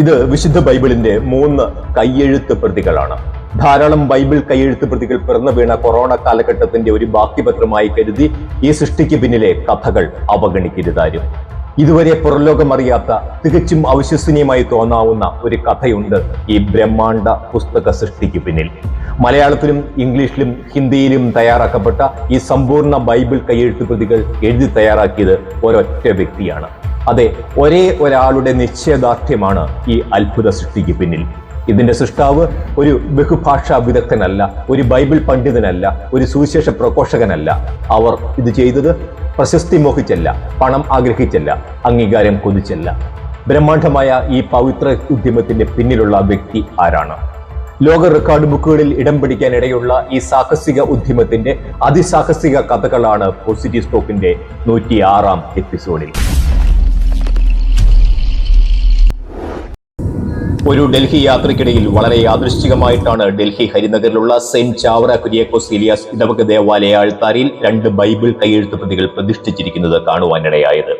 ഇത് വിശുദ്ധ ബൈബിളിന്റെ 3 കയ്യെഴുത്ത് പ്രതികളാണ്. ധാരാളം ബൈബിൾ കയ്യെഴുത്ത് പ്രതികൾ പിറന്നു വീണ കൊറോണ കാലഘട്ടത്തിന്റെ ഒരു ബാക്കിപത്രമായി കരുതി ഈ സൃഷ്ടിക്ക് പിന്നിലെ കഥകൾ അവഗണിക്കരുതാരും. ഇതുവരെ പുറംലോകം അറിയാത്ത, തികച്ചും അവിശ്വസനീയമായി തോന്നാവുന്ന ഒരു കഥയുണ്ട് ഈ ബ്രഹ്മാണ്ഡ പുസ്തക സൃഷ്ടിക്ക് പിന്നിൽ. മലയാളത്തിലും ഇംഗ്ലീഷിലും ഹിന്ദിയിലും തയ്യാറാക്കപ്പെട്ട ഈ സമ്പൂർണ്ണ ബൈബിൾ കയ്യെഴുത്ത് പ്രതികൾ എഴുതി തയ്യാറാക്കിയത് ഒരൊറ്റ വ്യക്തിയാണ്. അതെ, ഒരേ ഒരാളുടെ നിശ്ചയദാർഢ്യമാണ് ഈ അത്ഭുത സൃഷ്ടിക്ക് പിന്നിൽ. ഇതിന്റെ സൃഷ്ടാവ് ഒരു ബഹുഭാഷാ വിദഗ്ധനല്ല, ഒരു ബൈബിൾ പണ്ഡിതനല്ല, ഒരു സുവിശേഷ പ്രഘോഷകനല്ല. അവർ ഇത് ചെയ്തത് പ്രശസ്തി മോഹിച്ചല്ല, പണം ആഗ്രഹിച്ചല്ല, അംഗീകാരം കൊതിച്ചല്ല. ബ്രഹ്മാണ്ഡമായ ഈ പവിത്ര ഉദ്യമത്തിന്റെ പിന്നിലുള്ള വ്യക്തി ആരാണ്? ലോക റെക്കോർഡ് ബുക്കുകളിൽ ഇടം പിടിക്കാൻ ഇടയുള്ള ഈ സാഹസിക ഉദ്യമത്തിന്റെ അതിസാഹസിക കഥകളാണ് പോസിറ്റീവ് സ്റ്റോക്കിന്റെ 106ാം എപ്പിസോഡിൽ. ഒരു ഡൽഹി യാത്രയ്ക്കിടയിൽ വളരെ യാദൃശ്ചികമായിട്ടാണ് ഡൽഹി ഹരിനഗറിലുള്ള സെന്റ് ചാവറ കുര്യാക്കോസ് ഏലിയാസ് ഇടവക ദേവാലയ ആൾത്താരിൽ 2 ബൈബിൾ കയ്യെഴുത്ത് പ്രതികൾ പ്രതിഷ്ഠിച്ചിരിക്കുന്നത് കാണുവാനിടയായത്.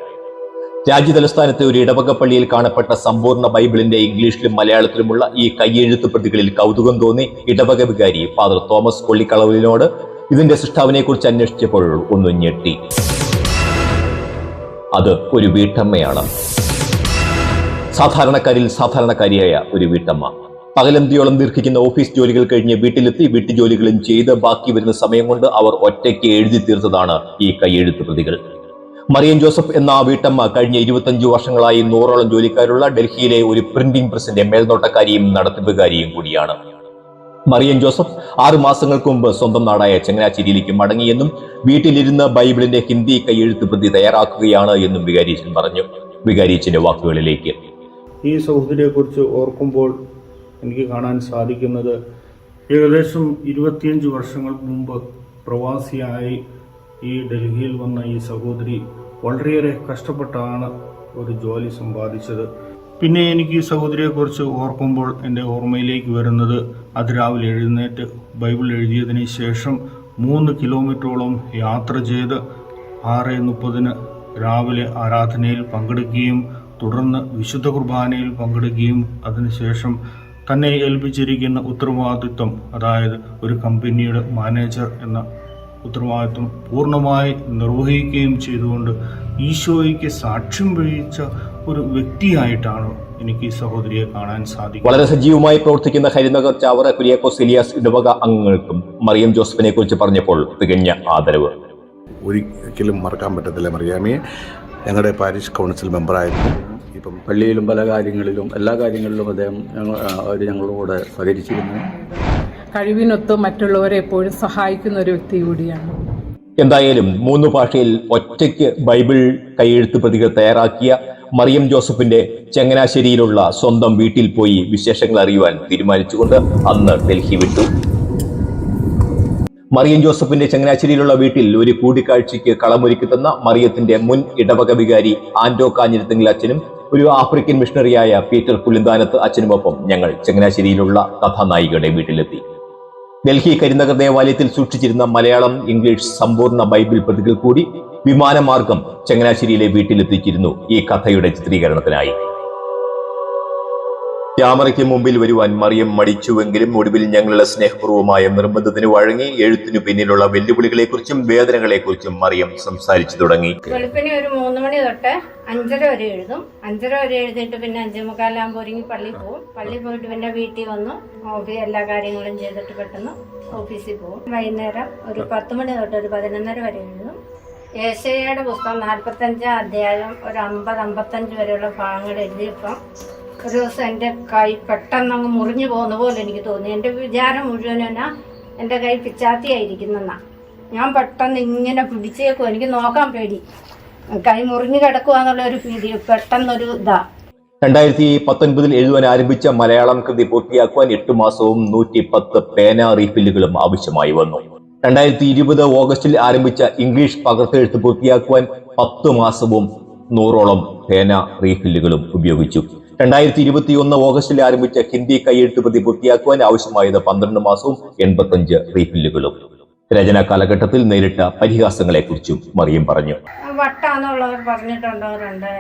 രാജ്യതലസ്ഥാനത്തെ ഒരു ഇടവക പള്ളിയിൽ കാണപ്പെട്ട സമ്പൂർണ്ണ ബൈബിളിന്റെ ഇംഗ്ലീഷിലും മലയാളത്തിലുമുള്ള ഈ കയ്യെഴുത്ത് പ്രതികളിൽ കൗതുകം തോന്നി ഇടവക വികാരി ഫാദർ തോമസ് കൊള്ളിക്കളവിലിനോട് ഇതിന്റെ സൃഷ്ടാവിനെ കുറിച്ച് അന്വേഷിച്ചപ്പോൾ ഒന്ന് ഞെട്ടി. അത് ഒരു വീട്ടമ്മയാണ്. സാധാരണക്കാരിൽ സാധാരണക്കാരിയായ ഒരു വീട്ടമ്മ. പകലന്തിയോളം ദീർഘിക്കുന്ന ഓഫീസ് ജോലികൾ കഴിഞ്ഞ് വീട്ടിലെത്തി വീട്ടുജോലികളും ചെയ്ത് ബാക്കി വരുന്ന സമയം കൊണ്ട് അവർ ഒറ്റയ്ക്ക് എഴുതി തീർത്തതാണ് ഈ കയ്യെഴുത്ത് പ്രതികൾ. മറിയം ജോസഫ് എന്ന ആ വീട്ടമ്മ കഴിഞ്ഞ 25 വർഷങ്ങളായി 100ഓളം ജോലിക്കാരുള്ള ഡൽഹിയിലെ ഒരു പ്രിന്റിംഗ് പ്രസിന്റെ മേൽനോട്ടക്കാരിയും നടത്തിപ്പുകാരിയും കൂടിയാണ്. മറിയം ജോസഫ് 6 മാസങ്ങൾക്ക് മുമ്പ് സ്വന്തം നാടായ ചങ്ങനാശ്ശേരിയിലേക്ക് മടങ്ങിയെന്നും വീട്ടിലിരുന്ന് ബൈബിളിന്റെ ഹിന്ദി കയ്യെഴുത്ത് പ്രതി തയ്യാറാക്കുകയാണ് എന്നും വികാരിച്ചൻ പറഞ്ഞു. വികാരിച്ചന്റെ വാക്കുകളിലേക്ക്. ഈ സഹോദരിയെക്കുറിച്ച് ഓർക്കുമ്പോൾ എനിക്ക് കാണാൻ സാധിക്കുന്നത്, ഏകദേശം 25 വർഷങ്ങൾക്ക് മുമ്പ് പ്രവാസിയായി ഈ ഡൽഹിയിൽ വന്ന ഈ സഹോദരി വളരെയേറെ കഷ്ടപ്പെട്ടാണ് ഒരു ജോലി സമ്പാദിച്ചത്. പിന്നെ എനിക്ക് ഈ സഹോദരിയെക്കുറിച്ച് ഓർക്കുമ്പോൾ എൻ്റെ ഓർമ്മയിലേക്ക് വരുന്നത്, അതിരാവിലെ എഴുന്നേറ്റ് ബൈബിൾ എഴുതിയതിന് ശേഷം 3 കിലോമീറ്ററോളം യാത്ര ചെയ്ത് 6:30 രാവിലെ ആരാധനയിൽ പങ്കെടുക്കുകയും തുടർന്ന് വിശുദ്ധ കുർബാനയിൽ പങ്കെടുക്കുകയും അതിനുശേഷം തന്നെ ഏൽപ്പിച്ചിരിക്കുന്ന ഉത്തരവാദിത്വം, അതായത് ഒരു കമ്പനിയുടെ മാനേജർ എന്ന ഉത്തരവാദിത്വം പൂർണ്ണമായി നിർവഹിക്കുകയും ചെയ്തുകൊണ്ട് ഈശോയ്ക്ക് സാക്ഷ്യം വഹിച്ച ഒരു വ്യക്തിയായിട്ടാണ് എനിക്ക് ഈ സഹോദരിയെ കാണാൻ സാധിക്കും. വളരെ സജീവമായി പ്രവർത്തിക്കുന്ന ഹരിനഗർ ചാവറ കുര്യാക്കോസ് ഏലിയാസ് ഇടവക അംഗങ്ങൾക്കും മറിയം ജോസഫിനെ കുറിച്ച് പറഞ്ഞപ്പോൾ തികഞ്ഞ ആദരവ്. ഒരിക്കലും മറക്കാൻ പറ്റത്തില്ല. മറിയാമിയെ ഞങ്ങളുടെ പാരിഷ് കൗൺസിൽ മെമ്പറായിരുന്നു. ഇപ്പം പള്ളിയിലും പല കാര്യങ്ങളിലും എല്ലാ കാര്യങ്ങളിലും അദ്ദേഹം ഞങ്ങളോട് സഹകരിച്ചിരുന്നു. കഴിവിനൊത്ത് മറ്റുള്ളവരെ എപ്പോഴും സഹായിക്കുന്ന ഒരു വ്യക്തി കൂടിയാണ്. എന്തായാലും 3 ഭാഷയിൽ ഒറ്റയ്ക്ക് ബൈബിൾ കയ്യെഴുത്ത് പ്രതികൾ തയ്യാറാക്കിയ മറിയം ജോസഫിന്റെ ചങ്ങനാശ്ശേരിയിലുള്ള സ്വന്തം വീട്ടിൽ പോയി വിശേഷങ്ങൾ അറിയുവാൻ തീരുമാനിച്ചുകൊണ്ട് അന്ന് ഡൽഹി വിട്ടു. മറിയം ജോസഫിന്റെ ചങ്ങനാശ്ശേരിയിലുള്ള വീട്ടിൽ ഒരു കൂടിക്കാഴ്ചയ്ക്ക് കളമൊരുക്കി തന്ന മറിയത്തിന്റെ മുൻ ഇടവക വികാരി ആന്റോ കാഞ്ഞിരത്തെങ്കിൽ അച്ഛനും ഒരു ആഫ്രിക്കൻ മിഷണറിയായ പീറ്റർ പുല്ലിന്താനത്ത് അച്ഛനുമൊപ്പം ഞങ്ങൾ ചങ്ങനാശ്ശേരിയിലുള്ള കഥാനായികയുടെ വീട്ടിലെത്തി. ഡൽഹി കരിനഗർ ദേവാലയത്തിൽ സൂക്ഷിച്ചിരുന്ന മലയാളം, ഇംഗ്ലീഷ് സമ്പൂർണ്ണ ബൈബിൾ പ്രതികൾ കൂടി വിമാനമാർഗം ചങ്ങനാശ്ശേരിയിലെ വീട്ടിലെത്തിച്ചിരുന്നു ഈ കഥയുടെ ചിത്രീകരണത്തിനായി. ക്യാമറയ്ക്ക് മുമ്പിൽ വരുവാൻ മറിയം മടിച്ചുവെങ്കിലും ഒടുവിൽ ഞങ്ങളുടെ സ്നേഹപൂർവ്വമായ നിർബന്ധത്തിന് വഴങ്ങി എഴുത്തിനു പിന്നിലുള്ള വെല്ലുവിളികളെക്കുറിച്ചും വേദനകളെക്കുറിച്ചും മറിയം സംസാരിച്ചു തുടങ്ങി. വെളുപ്പിന് ഒരു 3 മണി തൊട്ട് 5:30 വരെ എഴുതും. 5:30 വരെ എഴുതിയിട്ട് പിന്നെ 5:45 ഒരുങ്ങി പള്ളിയിൽ പോകും. പള്ളിയിൽ പോയിട്ട് പിന്നെ വീട്ടിൽ വന്നു എല്ലാ കാര്യങ്ങളും ചെയ്തിട്ട് പെട്ടെന്ന് ഓഫീസിൽ പോകും. വൈകുന്നേരം ഒരു 10 മണി തൊട്ട് ഒരു 11:30 വരെ എഴുതും. യേശയ്യായുടെ പുസ്തകം 45 അധ്യായം ഒരു 50-55 വരെയുള്ള ഭാഗങ്ങൾ എഴുതിയപ്പം ഒരു ദിവസം എൻ്റെ കൈ പെട്ടെന്ന് അങ്ങ് മുറിഞ്ഞു പോകുന്ന പോലെ എനിക്ക് തോന്നി. എൻ്റെ വിചാരം മുഴുവനും എൻ്റെ കൈ പിച്ചാത്തിയായിരിക്കുന്നെന്നാ. ഞാൻ പെട്ടെന്ന് ഇങ്ങനെ പിടിച്ചേക്കും. എനിക്ക് നോക്കാൻ പേടി, കൈ മുറിഞ്ഞു കിടക്കുക ഒരു പേടി, പെട്ടെന്നൊരു ഇതാ. 2019 എഴുതുവാൻ ആരംഭിച്ച മലയാളം കൃതി പൂർത്തിയാക്കുവാൻ 8 മാസവും 110 പേന റീഫില്ലുകളും ആവശ്യമായി വന്നു. 2020 ഓഗസ്റ്റിൽ ആരംഭിച്ച ഇംഗ്ലീഷ് പകർത്തെഴുത്ത് പൂർത്തിയാക്കുവാൻ 10 മാസവും 100ഓളം പേന റീഫില്ലുകളും ഉപയോഗിച്ചു. 2021 ഓഗസ്റ്റിൽ ആരംഭിച്ച ഹിന്ദി കയ്യെഴുത്ത് പ്രതി പൂർത്തിയാക്കുവാൻ ആവശ്യമായത് 12 മാസവും 85 റീഫില്ലുകളും. രചനാ കാലഘട്ടത്തിൽ നേരിട്ട പരിഹാസങ്ങളെക്കുറിച്ചും മറിയം പറഞ്ഞു. വട്ടാന്നുള്ളവർ പറഞ്ഞിട്ടുള്ളവരുണ്ട്,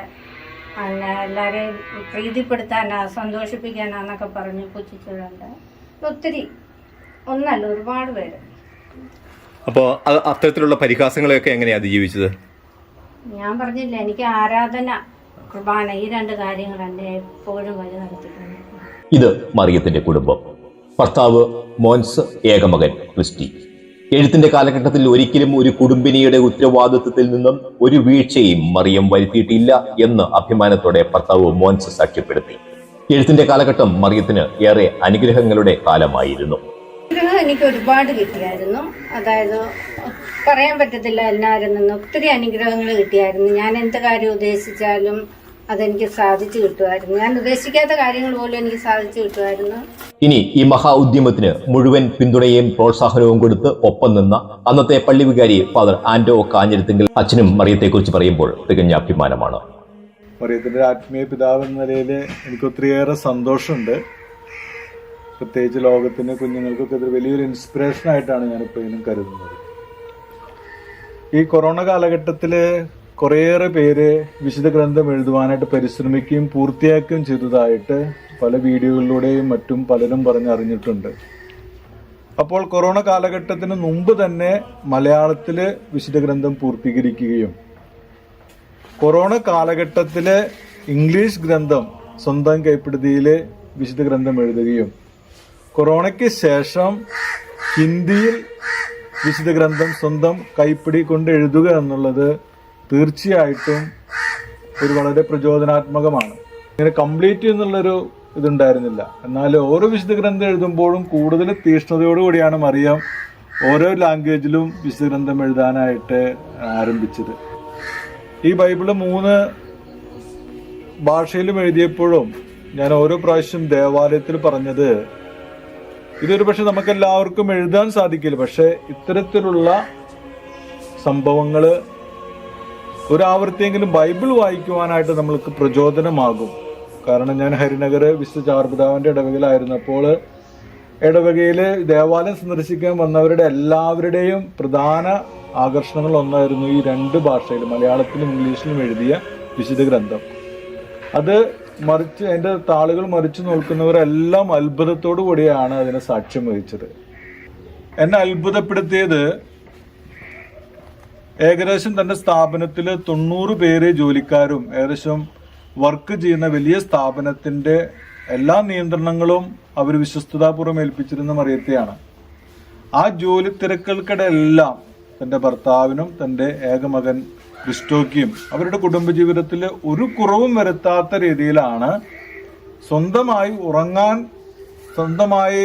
എല്ലാവരെയും പ്രീതിപ്പെടുത്താനാ, സന്തോഷിപ്പിക്കാനാന്നൊക്കെ പറഞ്ഞ് പുച്ഛിച്ചതുണ്ട്. ഒത്തിരി ഒന്നല്ല, ഒരുപാട് പേര്. അപ്പോൾ അത്തരത്തിലുള്ള പരിഹാസങ്ങളെയൊക്കെ എങ്ങനെയാണ് അതിജീവിച്ചത്? ഞാൻ പറഞ്ഞില്ല, എനിക്ക് ആരാധന, കുർബാന, ഈ 2 കാര്യങ്ങൾ എന്നെ എപ്പോഴും വഴി നടത്തിയിട്ടുണ്ട്. ഇത് മറിയത്തിന്റെ കുടുംബം. ഭർത്താവ് മോൻസ്, ഏകമകൻ ക്രിസ്റ്റി. എഴുത്തിന്റെ കാലഘട്ടത്തിൽ ഒരിക്കലും ഒരു കുടുംബിനിയുടെ ഉത്തരവാദിത്വത്തിൽ നിന്നും ഒരു വീഴ്ചയും മറിയം വരുത്തിയിട്ടില്ല എന്ന് അഭിമാനത്തോടെ ഭർത്താവ് മോൻസ് സാക്ഷ്യപ്പെടുത്തി. എഴുത്തിന്റെ കാലഘട്ടം മറിയത്തിന് ഏറെ അനുഗ്രഹങ്ങളുടെ കാലമായിരുന്നു. അനുഗ്രഹം എനിക്ക് ഒരുപാട് കിട്ടിയായിരുന്നു. അതായത് പറയാൻ പറ്റത്തില്ല, എല്ലാവരിൽ നിന്നും ഒത്തിരി അനുഗ്രഹങ്ങൾ കിട്ടിയായിരുന്നു. ഞാൻ എന്ത് കാര്യം ഉദ്ദേശിച്ചാലും അതെനിക്ക് സാധിച്ചു കിട്ടുമായിരുന്നു. ഞാൻ ഉദ്ദേശിക്കാത്ത കാര്യങ്ങൾ പോലും എനിക്ക് സാധിച്ചു കിട്ടുമായിരുന്നു. ഇനി ഈ മഹാ ഉദ്യമത്തിന് മുഴുവൻ പിന്തുണയും പ്രോത്സാഹനവും കൊടുത്ത് ഒപ്പം നിന്ന അന്നത്തെ പള്ളി വികാരി ഫാദർ ആന്റോ കാഞ്ഞിരത്തിങ്കൽ അച്ഛനും മറിയത്തെക്കുറിച്ച് പറയുമ്പോൾ തികഞ്ഞ അഭിമാനമാണ്. മറിയത്തിന്റെ ആത്മീയ പിതാവ് എന്ന നിലയിൽ എനിക്ക് ഒത്തിരിയേറെ സന്തോഷമുണ്ട്. പ്രത്യേകിച്ച് ലോകത്തിന്, കുഞ്ഞുങ്ങൾക്കൊക്കെ ഇത് വലിയൊരു ഇൻസ്പിറേഷൻ ആയിട്ടാണ് ഞാനിപ്പോൾ ഇതിനും കരുതുന്നത്. ഈ കൊറോണ കാലഘട്ടത്തില് കുറേയേറെ പേര് വിശുദ്ധ ഗ്രന്ഥം എഴുതുവാനായിട്ട് പരിശ്രമിക്കുകയും പൂർത്തിയാക്കുകയും ചെയ്തതായിട്ട് പല വീഡിയോകളിലൂടെയും മറ്റും പലരും പറഞ്ഞറിഞ്ഞിട്ടുണ്ട്. അപ്പോൾ കൊറോണ കാലഘട്ടത്തിന് മുമ്പ് തന്നെ മലയാളത്തില് വിശുദ്ധ ഗ്രന്ഥം പൂർത്തീകരിക്കുകയും കൊറോണ കാലഘട്ടത്തിലെ ഇംഗ്ലീഷ് ഗ്രന്ഥം സ്വന്തം കൈപ്പിടുതിയിൽ വിശുദ്ധ ഗ്രന്ഥം എഴുതുകയും കൊറോണയ്ക്ക് ശേഷം ഹിന്ദിയിൽ വിശുദ്ധ ഗ്രന്ഥം സ്വന്തം കൈപ്പിടി കൊണ്ട് എഴുതുക എന്നുള്ളത് തീർച്ചയായിട്ടും ഒരു വളരെ പ്രചോദനാത്മകമാണ്. ഇങ്ങനെ കംപ്ലീറ്റ് എന്നുള്ളൊരു ഇതുണ്ടായിരുന്നില്ല. എന്നാൽ ഓരോ വിശുദ്ധ ഗ്രന്ഥം എഴുതുമ്പോഴും കൂടുതൽ തീഷ്ണതയോടുകൂടിയാണ് മറിയം ഓരോ ലാംഗ്വേജിലും വിശുദ്ധ ഗ്രന്ഥം എഴുതാനായിട്ട് ആരംഭിച്ചത്. ഈ ബൈബിള് 3 ഭാഷയിലും എഴുതിയപ്പോഴും ഞാൻ ഓരോ പ്രാവശ്യം ദേവാലയത്തിൽ പറഞ്ഞത്, ഇതൊരു പക്ഷെ നമുക്ക് എല്ലാവർക്കും എഴുതാൻ സാധിക്കില്ല, പക്ഷെ ഇത്തരത്തിലുള്ള സംഭവങ്ങള് ഒരാവർത്തിയെങ്കിലും ബൈബിൾ വായിക്കുവാനായിട്ട് നമ്മൾക്ക് പ്രചോദനമാകും. കാരണം ഞാൻ ഹരിനഗർ വിശുദ്ധ ചാർപിതാവിന്റെ ഇടവകയിലായിരുന്നപ്പോൾ ഇടവകയിൽ ദേവാലയം സന്ദർശിക്കാൻ വന്നവരുടെ എല്ലാവരുടെയും പ്രധാന ആകർഷണങ്ങൾ ഒന്നായിരുന്നു ഈ 2 ഭാഷയിൽ, മലയാളത്തിലും ഇംഗ്ലീഷിലും എഴുതിയ വിശുദ്ധ ഗ്രന്ഥം. അത് മറിച്ച് അതിന്റെ താളുകൾ മറിച്ചു നോക്കുന്നവരെല്ലാം അത്ഭുതത്തോടു കൂടിയാണ് അതിനെ സാക്ഷ്യം വഹിച്ചത്. എന്നെ അത്ഭുതപ്പെടുത്തിയത്, ഏകദേശം തന്റെ സ്ഥാപനത്തിൽ 90 പേര് ജോലിക്കാരും ഏകദേശം വർക്ക് ചെയ്യുന്ന വലിയ സ്ഥാപനത്തിന്റെ എല്ലാ നിയന്ത്രണങ്ങളും അവർ വിശ്വസ്തതാപൂർവ്വം ഏൽപ്പിച്ചിരുന്ന മറിയത്തെയാണ്. ആ ജോലി തിരക്കുകൾക്കിടെല്ലാം തന്റെ ഭർത്താവിനും തന്റെ ഏകമകൻ ക്രിസ്റ്റോയ്ക്കും അവരുടെ കുടുംബജീവിതത്തിൽ ഒരു കുറവും വരുത്താത്ത രീതിയിലാണ് സ്വന്തമായി ഉറങ്ങാൻ, സ്വന്തമായി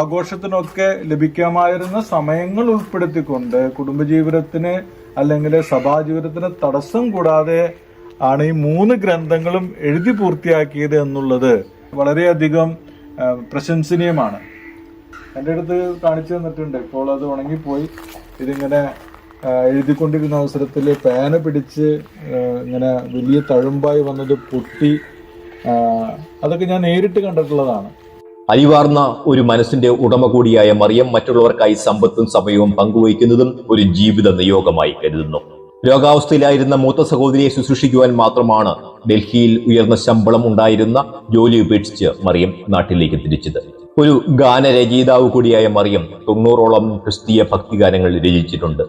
ആഘോഷത്തിനൊക്കെ ലഭിക്കാമായിരുന്ന സമയങ്ങൾ ഉൾപ്പെടുത്തിക്കൊണ്ട് കുടുംബജീവിതത്തിന് അല്ലെങ്കിൽ സഭാജീവിതത്തിന് തടസ്സം കൂടാതെ ആണ് ഈ 3 ഗ്രന്ഥങ്ങളും എഴുതി പൂർത്തിയാക്കിയത് എന്നുള്ളത് വളരെയധികം പ്രശംസനീയമാണ്. എൻ്റെ അടുത്ത് കാണിച്ചു തന്നിട്ടുണ്ട്. ഇപ്പോൾ അത് ഉണങ്ങിപ്പോയി. ഇതിങ്ങനെ എഴുതിക്കൊണ്ടിരുന്ന അവസരത്തിൽ പേന പിടിച്ച് ഇങ്ങനെ വലിയ തഴമ്പായി വന്നത് പൊട്ടി, അതൊക്കെ ഞാൻ നേരിട്ട് കണ്ടിട്ടുള്ളതാണ്. അരിവാർന്ന ഒരു മനസ്സിന്റെ ഉടമ കൂടിയായ മറിയം മറ്റുള്ളവർക്കായി സമ്പത്തും സമയവും പങ്കുവയ്ക്കുന്നതും ഒരു ജീവിത നിയോഗമായി കരുതുന്നു. രോഗാവസ്ഥയിലായിരുന്ന മൂത്ത സഹോദരിയെ ശുശ്രൂഷിക്കുവാൻ മാത്രമാണ് ഡൽഹിയിൽ ഉയർന്ന ശമ്പളം ഉണ്ടായിരുന്ന ജോലി ഉപേക്ഷിച്ച് മറിയം നാട്ടിലേക്ക് തിരിച്ചത്. ഒരു ഗാനരചയിതാവ് കൂടിയായ മറിയം 90ഓളം ക്രിസ്തീയ ഭക്തിഗാനങ്ങൾ രചിച്ചിട്ടുണ്ട്.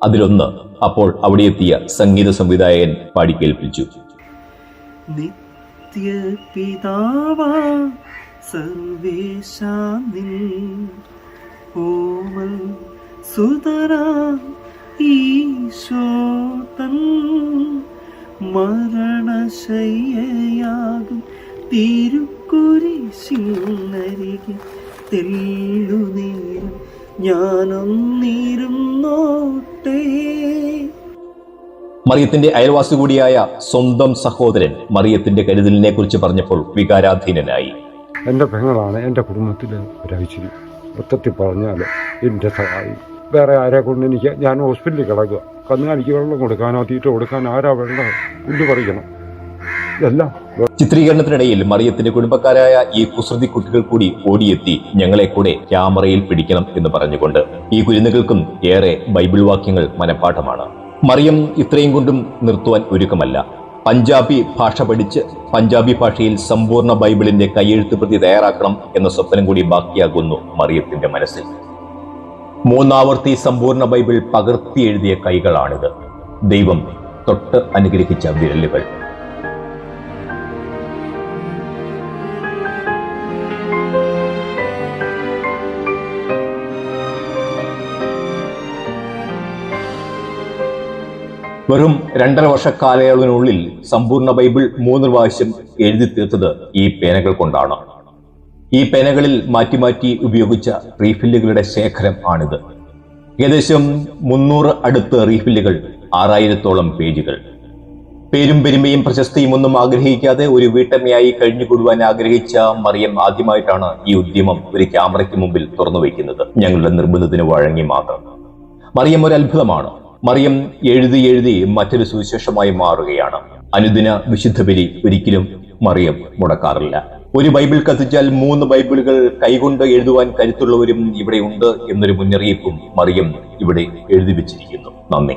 അതിലൊന്ന് അപ്പോൾ അവിടെ എത്തിയ സംഗീത സംവിധായകൻ പാടിക്കേൽപ്പിച്ചു. നിത്യപിതാവാ സർവേശാനിൻ ഓമൽ സുതരാ ഈശോതൻ മരണശയ്യയാകും തിരുക്കുരിശിനരികിൽ തെല്ലുനേരം ഞാനൊന്നിരുന്നോട്ടെ. മറിയത്തിന്റെ അയൽവാസി കൂടിയായ സ്വന്തം സഹോദരൻ മറിയത്തിന്റെ കരുതലിനെ കുറിച്ച് പറഞ്ഞപ്പോൾ വികാരാധീനനായി. എൻ്റെ പെങ്ങളാണ് എൻ്റെ കുടുംബത്തിലെ ഒരൈശ്വര്യം. മൊത്തത്തിൽ പറഞ്ഞാൽ എൻ്റെ സഹായി. വേറെ ആരെ കൊണ്ട് ഞാൻ ഹോസ്പിറ്റലിൽ കിടക്കുക. കന്നുകാലിക്ക് വെള്ളം കൊടുക്കാനോ തീറ്റ കൊടുക്കാനോ ആരാ വെള്ളം പുല്ല് പറിക്കണം എല്ലാം. ചിത്രീകരണത്തിനിടയിൽ മറിയത്തിന്റെ കുടുംബക്കാരായ ഈ കുസൃതി കുട്ടികൾ കൂടി ഓടിയെത്തി ഞങ്ങളെ കൂടെ ക്യാമറയിൽ പിടിക്കണം എന്ന് പറഞ്ഞുകൊണ്ട്. ഈ കുരുന്നുകൾക്കും ഏറെ ബൈബിൾ വാക്യങ്ങൾ മനഃപ്പാഠമാണ്. മറിയം ഇത്രയും കൊണ്ടും നിർത്തുവാൻ ഒരുക്കമല്ല. പഞ്ചാബി ഭാഷ പഠിച്ച് പഞ്ചാബി ഭാഷയിൽ സമ്പൂർണ്ണ ബൈബിളിന്റെ കയ്യെഴുത്ത് പ്രതി തയ്യാറാക്കണം എന്ന സ്വപ്നം കൂടി ബാക്കിയാകുന്നു മറിയത്തിന്റെ മനസ്സിൽ. 3 ആവർത്തി സമ്പൂർണ്ണ ബൈബിൾ പകർത്തി എഴുതിയ കൈകളാണിത്. ദൈവം തൊട്ട് അനുഗ്രഹിച്ച വിരലുകൾ. വെറും 2.5 വർഷ കാലയളവിനുള്ളിൽ സമ്പൂർണ്ണ ബൈബിൾ 3 പ്രാവശ്യം എഴുതി തീർത്തത് ഈ പേനകൾ കൊണ്ടാണ്. ഈ പേനകളിൽ മാറ്റി മാറ്റി ഉപയോഗിച്ച റീഫില്ലുകളുടെ ശേഖരം ആണിത്. ഏകദേശം 300 അടുത്ത് റീഫില്ലുകൾ, 6000-ഓളം പേജുകൾ. പേരും പെരുമയും പ്രശസ്തിയും ഒന്നും ആഗ്രഹിക്കാതെ ഒരു വീട്ടമ്മയായി കഴിഞ്ഞുകൂടുവാൻ ആഗ്രഹിച്ച മറിയം ആദ്യമായിട്ടാണ് ഈ ഉദ്യമം ഒരു ക്യാമറയ്ക്ക് മുമ്പിൽ തുറന്നു വയ്ക്കുന്നത്. ഞങ്ങളുടെ നിർബന്ധത്തിന് വഴങ്ങി മാത്രം. മറിയം ഒരു അത്ഭുതമാണ്. മറിയം എഴുതി എഴുതി മറ്റൊരു സുവിശേഷമായി മാറുകയാണ്. അനുദിന വിശുദ്ധ ബലി ഒരിക്കലും മറിയം മുടക്കാറില്ല. ഒരു ബൈബിൾ കത്തിച്ചാൽ 3 ബൈബിളുകൾ കൈകൊണ്ട് എഴുതുവാൻ കരുത്തുള്ളവരും ഇവിടെ ഉണ്ട് എന്നൊരു മുന്നറിയിപ്പും മറിയം ഇവിടെ എഴുതി വെച്ചിരിക്കുന്നു. നന്ദി.